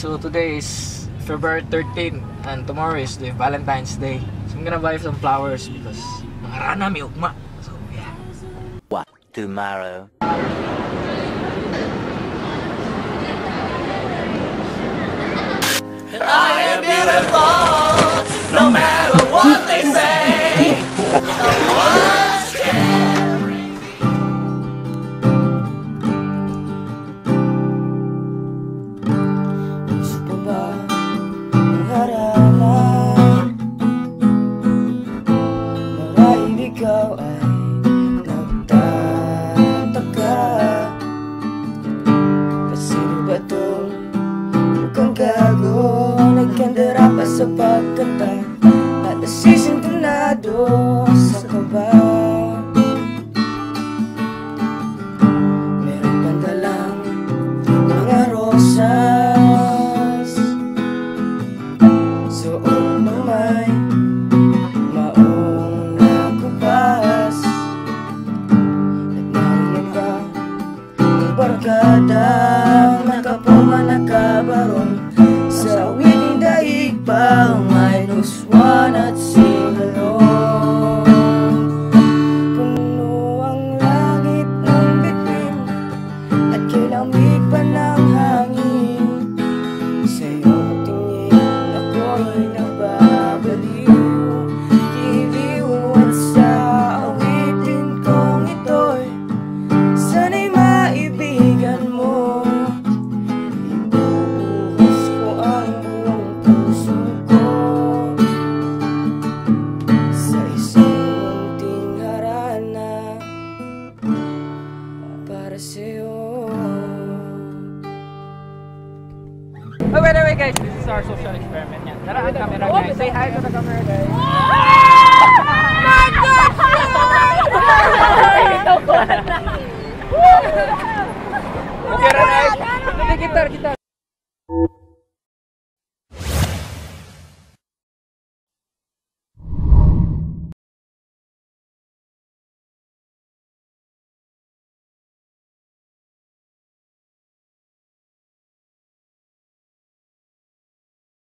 So today is February 13 and tomorrow is the Valentine's Day. So I'm gonna buy some flowers because mga Harana may ugma. So yeah. What? Tomorrow? I am beautiful, no matter what they say. No one's caring. Gusto ko ba ang Harana? Marahil ikaw ay nagtataka. Pasino ba itong mukhang gago? Nagkandara pa sa pagkanta at nasisintunado sa kaba. Meron pang dalang mga rosas, suot ng may maong nakupas. At narinig ba ang barkada nakaporma nakabarong sa awiting daig pa minus one at singalong. Puno ang langit ng bituin at kilamig pa ng hangin. Sa iyong tingin ako'y nababaliw, giliw at sa awitin kong ito'y sana'y maibigan mo. Oh, by the way guys, this is our social experiment yan. Tara ang camera guys. Say hi to the camera guys. Okay, right? Gitar.